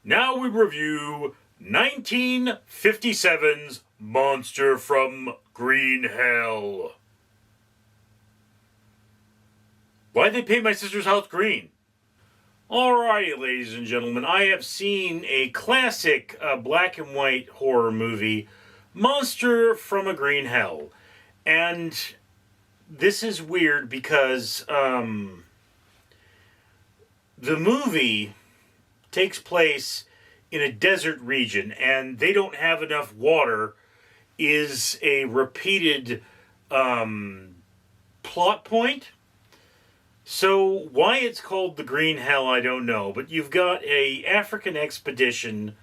Now we review 1957's Monster from Green Hell. Why'd they paint my sister's house green? Alrighty, ladies and gentlemen, I have seen a classic black and white horror movie, Monster from a Green Hell. And this is weird because the movie takes place in a desert region and they don't have enough water is a repeated plot point. So why it's called the Green Hell, I don't know. But you've got a African expedition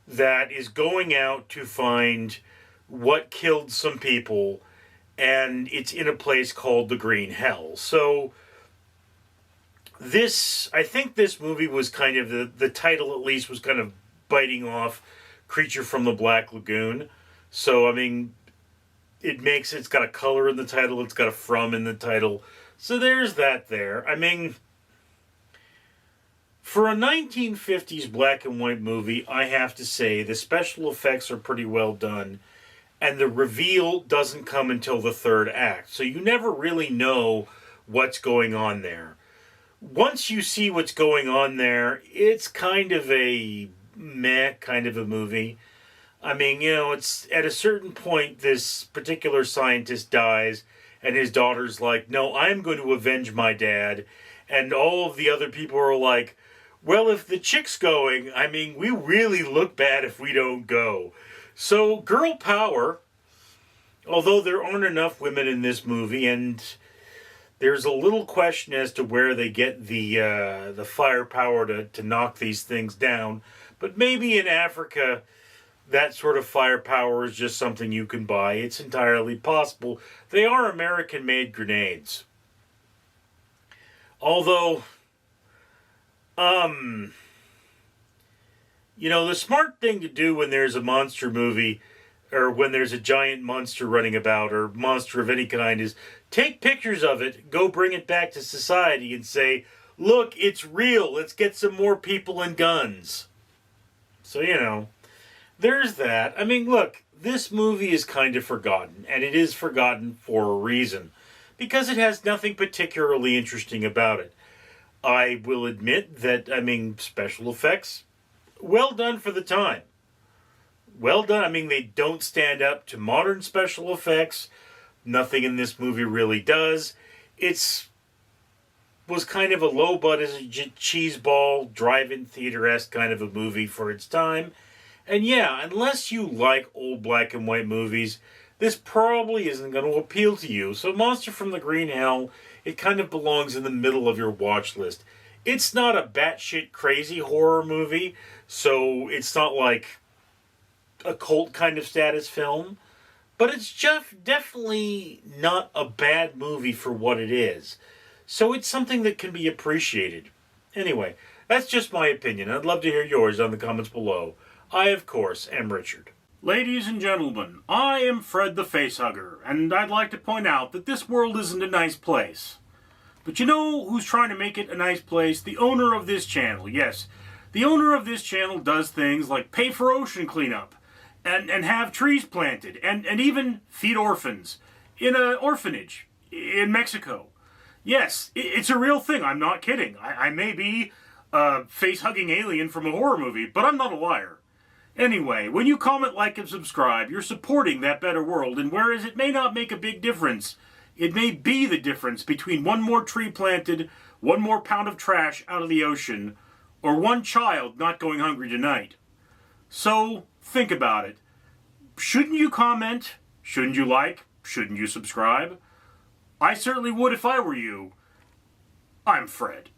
that is going out to find what killed some people, and it's in a place called the Green Hell. So I think this movie was kind of, the title at least was kind of biting off Creature from the Black Lagoon. So, I mean, it's got a color in the title, it's got a from in the title. So there's that there. I mean, for a 1950s black and white movie, I have to say the special effects are pretty well done. And the reveal doesn't come until the third act. So you never really know what's going on there. Once you see what's going on there, it's kind of a meh kind of a movie. I mean, it's at a certain point, this particular scientist dies, and his daughter's like, no, I'm going to avenge my dad. And all of the other people are like, well, if the chick's going, I mean, we really look bad if we don't go. So, girl power, although there aren't enough women in this movie, and there's a little question as to where they get the firepower to knock these things down. But maybe in Africa, that sort of firepower is just something you can buy. It's entirely possible. They are American-made grenades. Although, the smart thing to do when there's a monster movie, or when there's a giant monster running about, or monster of any kind, is take pictures of it, go bring it back to society and say, look, it's real, let's get some more people and guns. So, there's that. I mean, look, this movie is kind of forgotten, and it is forgotten for a reason, because it has nothing particularly interesting about it. I will admit that, special effects, well done for the time. Well done. I mean, they don't stand up to modern special effects. Nothing in this movie really does. Was kind of a low-budget cheeseball, drive-in theater-esque kind of a movie for its time. And yeah, unless you like old black and white movies, this probably isn't going to appeal to you. So Monster from the Green Hell, it kind of belongs in the middle of your watch list. It's not a batshit crazy horror movie, so it's not like a cult kind of status film. But it's just definitely not a bad movie for what it is. So it's something that can be appreciated. Anyway, that's just my opinion. I'd love to hear yours on the comments below. I, of course, am Richard. Ladies and gentlemen, I am Fred the Facehugger, and I'd like to point out that this world isn't a nice place. But you know who's trying to make it a nice place? The owner of this channel, yes. The owner of this channel does things like pay for ocean cleanup, and have trees planted, and even feed orphans in an orphanage in Mexico. Yes, it's a real thing, I'm not kidding. I may be a face-hugging alien from a horror movie, but I'm not a liar. Anyway, when you comment, like, and subscribe, you're supporting that better world, and whereas it may not make a big difference, it may be the difference between one more tree planted, one more pound of trash out of the ocean, or one child not going hungry tonight. So, think about it. Shouldn't you comment? Shouldn't you like? Shouldn't you subscribe? I certainly would if I were you. I'm Fred.